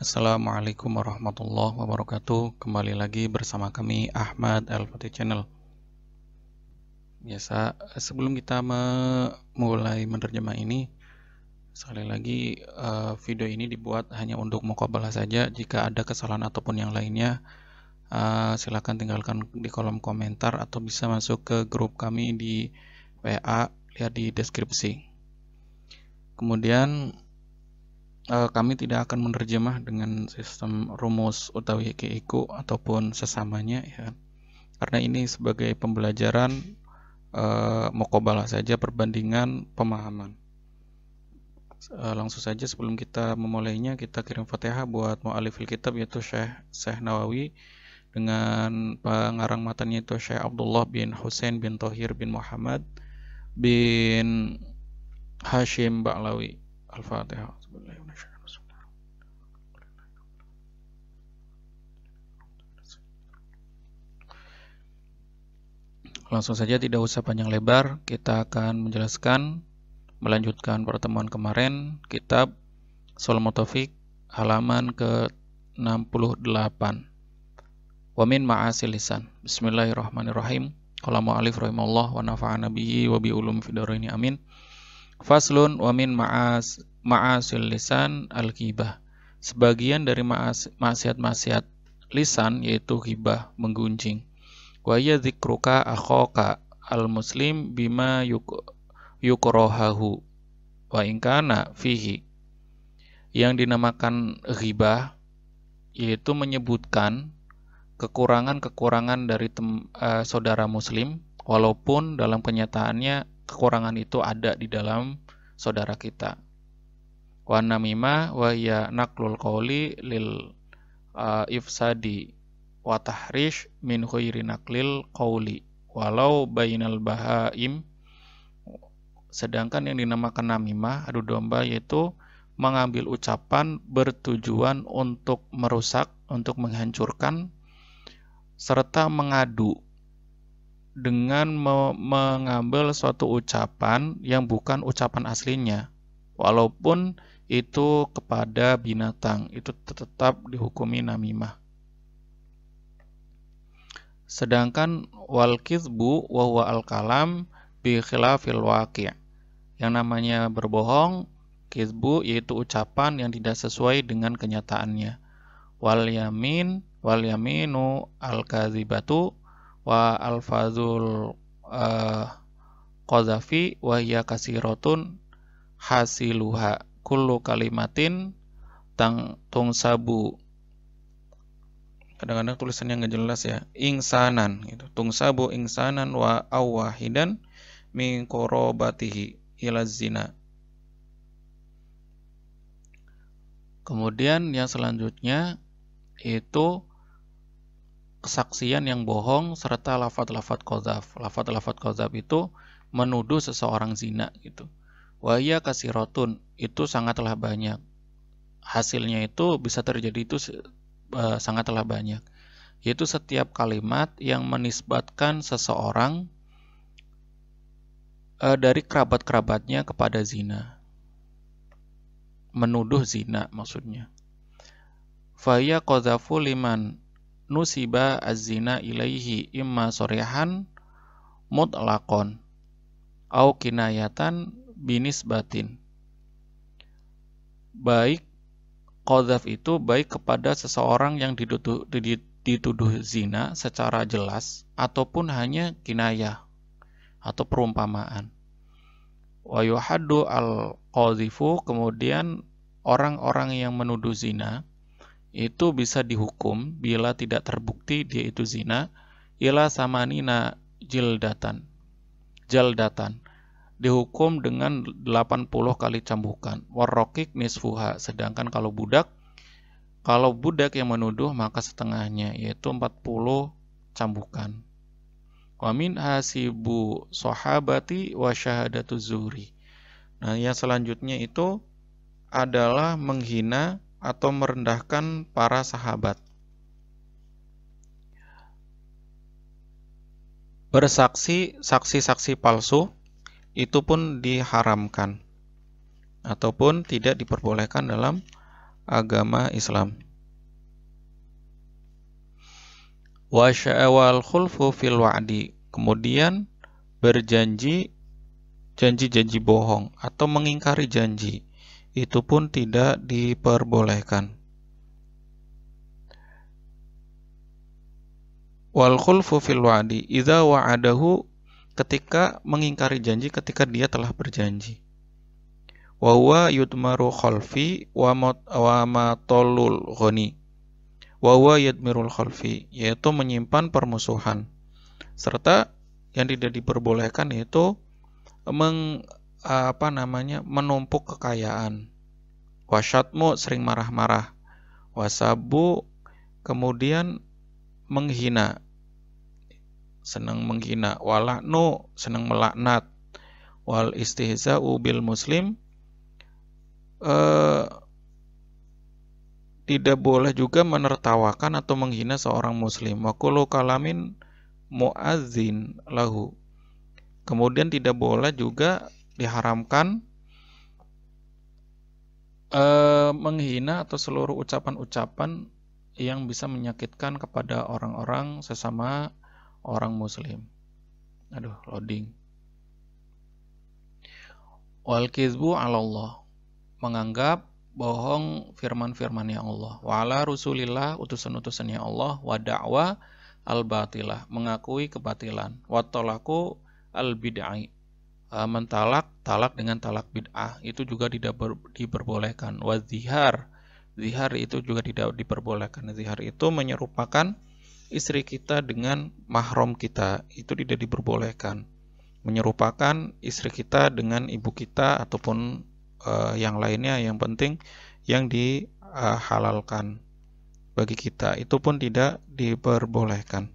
Assalamualaikum warahmatullahi wabarakatuh. Kembali lagi bersama kami Ahmad Al-Fatih Channel. Biasa, sebelum kita mulai menerjemah ini, sekali lagi video ini dibuat hanya untuk muqabalah saja. Jika ada kesalahan ataupun yang lainnya, silakan tinggalkan di kolom komentar atau bisa masuk ke grup kami di WA, lihat di deskripsi. Kemudian kami tidak akan menerjemah dengan sistem rumus utawi iku ataupun sesamanya ya. Karena ini sebagai pembelajaran muqabalah saja, perbandingan pemahaman. Langsung saja sebelum kita memulainya, kita kirim Fatihah buat mu'alifil kitab yaitu Syekh Nawawi, dengan pengarang matanya itu Syekh Abdullah bin Husain bin Thohir bin Muhammad bin Hashim Ba'lawi. Al-Fatihah. Langsung saja, tidak usah panjang lebar, kita akan melanjutkan pertemuan kemarin, kitab Shalul Mutafik halaman ke-68. Wa min ma'asil lisan. Bismillahirrahmanirrahim. Qala mu'alif rahimahullah wa nafa'ana bihi wa bi ulum fid dharain amin. Faslun wa min ma'asil lisan al-ghibah. Sebagian dari maksiat-maksiat lisan yaitu ghibah, menggunjing. Wa ya dzikruka akhaka al-muslim bima yukrohahu wa ingkana fihi. Yang dinamakan ghibah yaitu menyebutkan kekurangan-kekurangan dari saudara muslim, walaupun dalam kenyataannya kekurangan itu ada di dalam saudara kita. Wa namimah wa ya naqlul qawli lil ifsadi wa tahrish min khairi naqlil qawli walau bainal bahaim. Sedangkan yang dinamakan namimah, adu domba, yaitu mengambil ucapan bertujuan untuk merusak, untuk menghancurkan, serta mengadu dengan mengambil suatu ucapan yang bukan ucapan aslinya, walaupun itu kepada binatang, itu tetap dihukumi namimah. Sedangkan wal kizbu wa huwa al-kalam bi khilafil waqi'. Yang namanya berbohong, kizbu, yaitu ucapan yang tidak sesuai dengan kenyataannya. Wal yaminu al-kadzibatu wa alfazul qazafi wa hiya kasiratun hasiluha kullu kalimatin tungsabu. Kadang-kadang tulisannya nggak jelas ya. Ingsanan gitu. Tungsabu ingsanan wa awahidan min qorobatihi ila zina. Kemudian yang selanjutnya itu kesaksian yang bohong serta lafadz-lafadz qadzaf. Lafadz-lafadz qadzaf itu menuduh seseorang zina gitu. Wa hiya kasiratun, itu sangatlah banyak. Hasilnya itu bisa terjadi itu sangatlah banyak, yaitu setiap kalimat yang menisbatkan seseorang dari kerabat-kerabatnya kepada zina, menuduh zina maksudnya. Faya qadzafu liman nusiba az-zina ilaihi imma sorihan mutlaqon au kinayatan binisbatin. Baik qadzaf itu baik kepada seseorang yang dituduh zina secara jelas ataupun hanya kinayah atau perumpamaan. Wa yuhaddu al-qadzifu, kemudian orang-orang yang menuduh zina itu bisa dihukum bila tidak terbukti dia itu zina ila samanina jaldatan, dihukum dengan 80 kali cambukan. Warrokik nisfuha, sedangkan kalau budak yang menuduh maka setengahnya, yaitu 40 cambukan. Wa min hasibu sahabati wa syahadatu zuri. Nah, yang selanjutnya itu adalah menghina atau merendahkan para sahabat. Saksi palsu itu pun diharamkan ataupun tidak diperbolehkan dalam agama Islam. Wa sya'wal khulfu fil wa'di, kemudian berjanji janji-janji bohong atau mengingkari janji, itu pun tidak diperbolehkan. Wal khulfu fil wa'di idza wa'adahu, ketika mengingkari janji ketika dia telah berjanji. Wa huwa yudmaru khalfi wa matolul ghani. Wa huwa yadmirul khalfi, yaitu menyimpan permusuhan. Serta yang tidak diperbolehkan yaitu menumpuk kekayaan. Wasyatmu, sering marah-marah. Wasabu, kemudian menghina, senang menghina. Walaknu, senang melaknat. Wal istihza'u bil muslim, tidak boleh juga menertawakan atau menghina seorang muslim. Wa kullu kalamin mu'adzin lahu, kemudian tidak boleh juga diharamkan menghina atau seluruh ucapan-ucapan yang bisa menyakitkan kepada orang-orang sesama orang muslim. Loading. Wal kizbu 'ala Allah, menganggap bohong firman-firmannya Allah. Wa 'ala rusulillah, utusan-utusannya Allah. Wa da'wa al-batilah, mengakui kebatilan. Wa talaku al-bid'ah, talak dengan talak bid'ah, itu juga tidak diperbolehkan. Wa zihar itu juga tidak diperbolehkan. Zihar itu menyerupakan istri kita dengan mahram kita, itu tidak diperbolehkan. Menyerupakan istri kita dengan ibu kita ataupun yang lainnya, yang penting yang dihalalkan bagi kita, itu pun tidak diperbolehkan.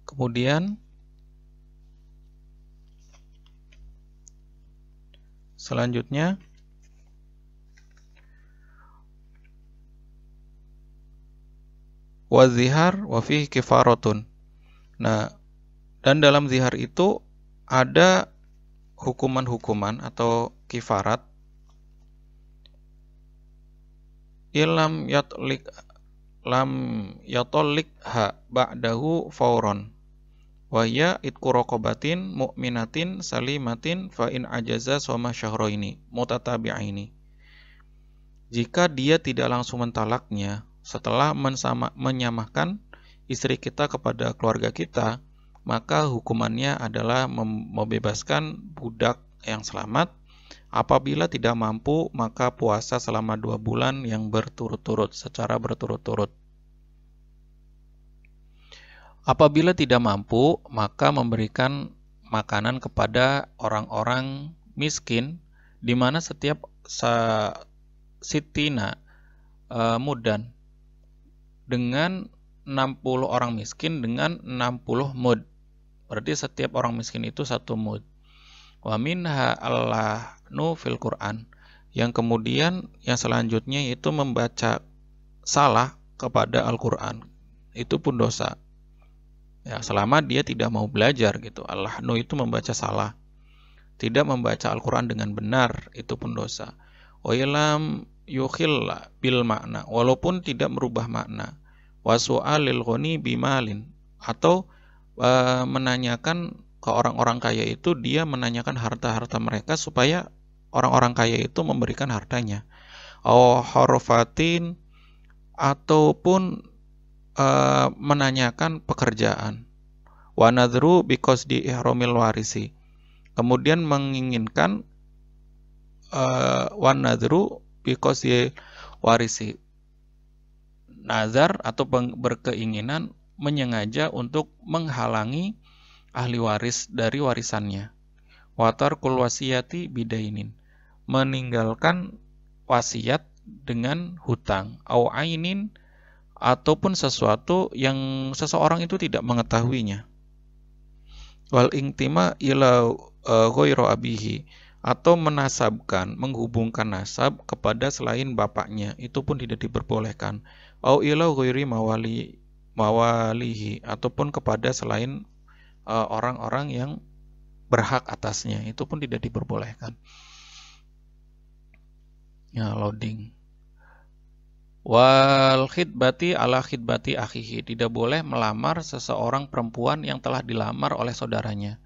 Kemudian selanjutnya wa zihar wa fihi kifaratun. Nah, dan dalam zihar itu ada hukuman-hukuman atau kifarat. Lam yatollikha ba'dahu fauron, wa ya itqu raqabatin mu'minatin salimatin fa in ajaza shoma syahraini mutatabi'aini. Jika dia tidak langsung mentalaknya setelah menyamahkan istri kita kepada keluarga kita, maka hukumannya adalah membebaskan budak yang selamat. Apabila tidak mampu, maka puasa selama 2 bulan yang berturut-turut, secara berturut-turut. Apabila tidak mampu, maka memberikan makanan kepada orang-orang miskin, di mana setiap sitina mudan, dengan 60 orang miskin dengan 60 mud. Berarti setiap orang miskin itu 1 mud. Wa minha al-lahnu fil Quran. Yang kemudian yang selanjutnya itu membaca salah kepada Al-Quran. Itu pun dosa. Ya, selama dia tidak mau belajar gitu. Al-lahnu itu membaca salah. Tidak membaca Al-Quran dengan benar, itu pun dosa. Wa ilam yukhilla bil makna, walaupun tidak merubah makna. Wa su'alil ghani bimalin, atau menanyakan ke orang-orang kaya itu, dia menanyakan harta-harta mereka supaya orang-orang kaya itu memberikan hartanya. Aw harfatin, ataupun menanyakan pekerjaan. Wa nadhru biqasdi ihramil warisi, kemudian menginginkan wa nadhru biqasdi warisi, nazar atau berkeinginan menyengaja untuk menghalangi ahli waris dari warisannya. Watarkul wasiyati bidainin, meninggalkan wasiat dengan hutang. Au ainin, ataupun sesuatu yang seseorang itu tidak mengetahuinya. Wal intima ila ghairu abihi, atau menasabkan, menghubungkan nasab kepada selain bapaknya, itu pun tidak diperbolehkan. Au ila ghairi mawalihi, ataupun kepada selain orang-orang yang berhak atasnya, itu pun tidak diperbolehkan. Ya, loading. Wal khidbati ala khidbati akhihi, tidak boleh melamar seseorang perempuan yang telah dilamar oleh saudaranya.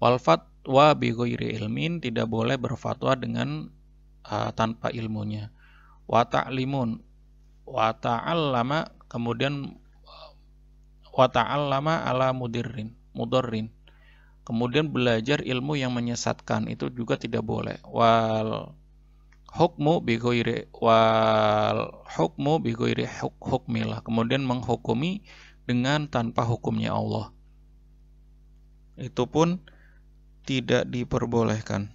Wal fatwa bi ghairi ilmin, tidak boleh berfatwa dengan tanpa ilmunya. Wa ta'limun, wa ta'allama, kemudian wa ta'allama ala mudarrin, kemudian belajar ilmu yang menyesatkan, itu juga tidak boleh. Wal hukmu bi ghairi hukmillah, kemudian menghukumi dengan tanpa hukumnya Allah, itu pun tidak diperbolehkan.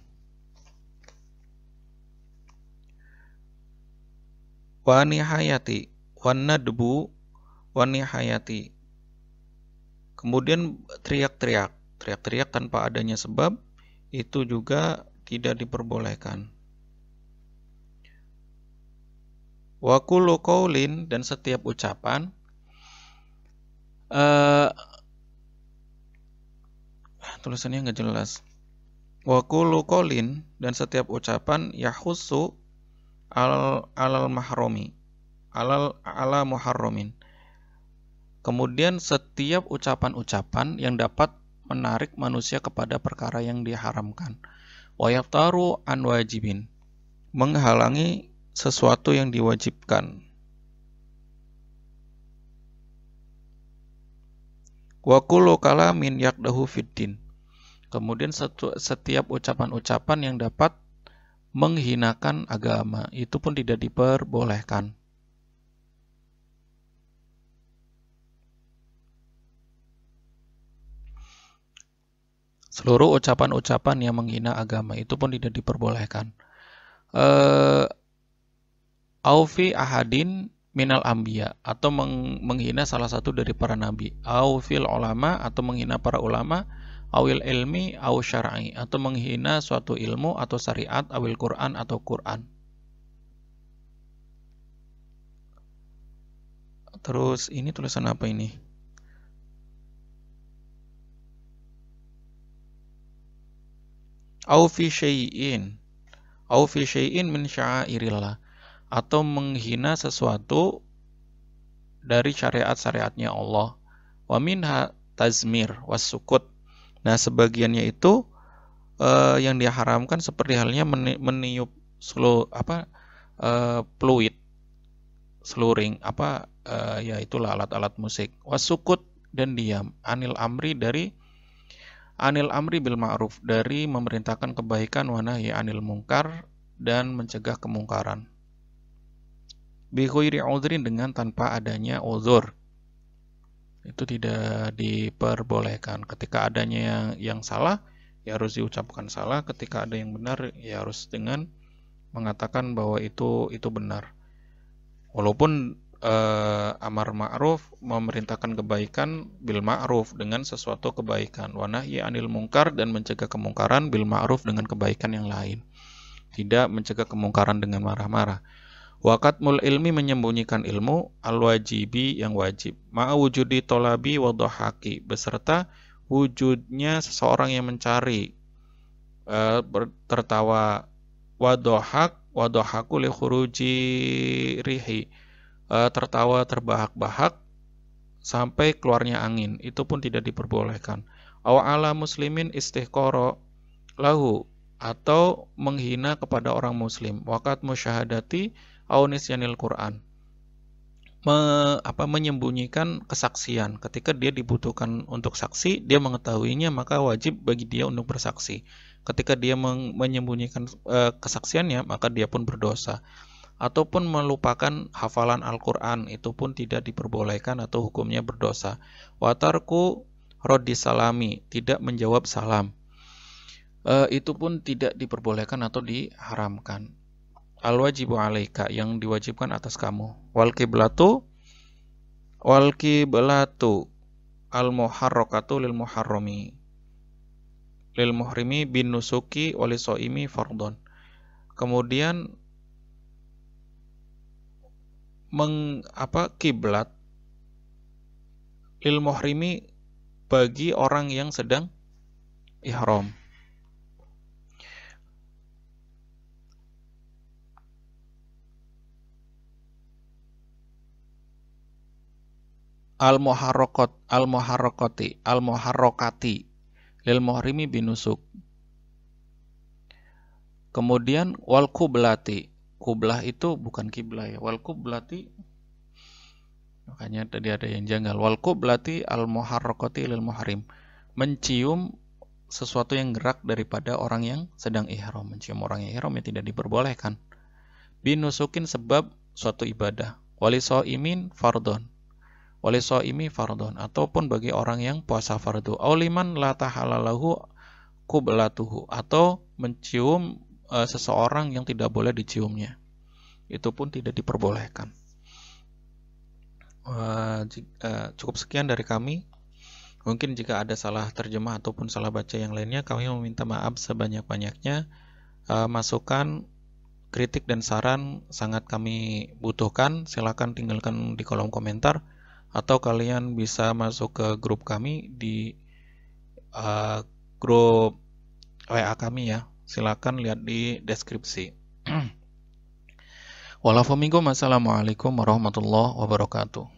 Wa nihayati wan nadbu wa nihayati, kemudian teriak-teriak tanpa adanya sebab, itu juga tidak diperbolehkan. Wa kullu qaulin, dan setiap ucapan, tulisannya nggak jelas. Wa kullu qaulin, dan setiap ucapan, yahussu alal mahromi, ala muharramin, kemudian setiap ucapan-ucapan yang dapat menarik manusia kepada perkara yang diharamkan. Wa yaftaru an wajibin, menghalangi sesuatu yang diwajibkan. Wa kullu kalamin yaqdahu fiddin, kemudian setiap ucapan-ucapan yang dapat menghinakan agama, itu pun tidak diperbolehkan. Seluruh ucapan-ucapan yang menghina agama, itu pun tidak diperbolehkan. Aufi ahadin minal anbiya, atau menghina salah satu dari para nabi. Aufil ulama, atau menghina para ulama. Awil ilmi aw syar'i, atau menghina suatu ilmu atau syariat. Awil Quran, atau Quran. Terus ini tulisan apa ini? Au fi syai'in min sya'airillah, atau menghina sesuatu dari syariat-syariatnya Allah. Wa minha tazmir was sukut. Nah, sebagiannya itu yang diharamkan seperti halnya meniup fluid, sluring, ya itulah alat-alat musik. Was sukut, dan diam. Anil amri bil ma'ruf, dari memerintahkan kebaikan, wa nahyi anil mungkar, dan mencegah kemungkaran. Bi ghairi udhrin, dengan tanpa adanya uzur, itu tidak diperbolehkan. Ketika adanya yang salah, ya harus diucapkan salah. Ketika ada yang benar, ya harus dengan mengatakan bahwa itu benar. Walaupun amar ma'ruf, memerintahkan kebaikan, bil ma'ruf, dengan sesuatu kebaikan. Wa nahyi anil mungkar, dan mencegah kemungkaran, bil ma'ruf, dengan kebaikan yang lain. Tidak mencegah kemungkaran dengan marah-marah. Wa katmul ilmi, menyembunyikan ilmu, al-wajibi, yang wajib. Ma'a wujudi tolabi wa dhahaki, beserta wujudnya seseorang yang mencari, tertawa. Wa dhahaku li khuruji rihi, tertawa terbahak-bahak sampai keluarnya angin, itu pun tidak diperbolehkan. Aw ala muslimin istihqara lahu, atau menghina kepada orang muslim. Waqat musyahadati aw nisyanil Quran, menyembunyikan kesaksian. Ketika dia dibutuhkan untuk saksi, dia mengetahuinya, maka wajib bagi dia untuk bersaksi. Ketika dia menyembunyikan kesaksiannya, maka dia pun berdosa. Ataupun melupakan hafalan Al-Quran, itu pun tidak diperbolehkan atau hukumnya berdosa. Watarku roddi salami, tidak menjawab salam, itu pun tidak diperbolehkan atau diharamkan. Al-wajibu alaika, yang diwajibkan atas kamu. Wal kiblatu al-muharrakatu lil muhrimi bin nusuki walisoimi fardon. Kemudian kiblat lil muhrimi bagi orang yang sedang ihram. Al-muharrokati lil muhrimi binusuk. Kemudian wal kublati. Kublah itu bukan kiblah ya. Wal kublati, makanya tadi ada yang janggal. Wal kublati al muharrokati lil muhrim. Mencium sesuatu yang gerak daripada orang yang sedang ihram. Mencium orang yang ihram yang tidak diperbolehkan. Binusukin sebab suatu ibadah. Walisoimin fardon. Walisoimi fardon. Ataupun bagi orang yang puasa fardu. Auliman la tahalalahu kublatuhu. Atau mencium seseorang yang tidak boleh diciumnya, itu pun tidak diperbolehkan. Cukup sekian dari kami. Mungkin jika ada salah terjemah ataupun salah baca yang lainnya, kami meminta maaf sebanyak-banyaknya. Masukan, kritik dan saran sangat kami butuhkan. Silakan tinggalkan di kolom komentar, atau kalian bisa masuk ke grup kami di grup WA kami ya. Silakan lihat di deskripsi. Walaupun assalamualaikum warahmatullahi wabarakatuh.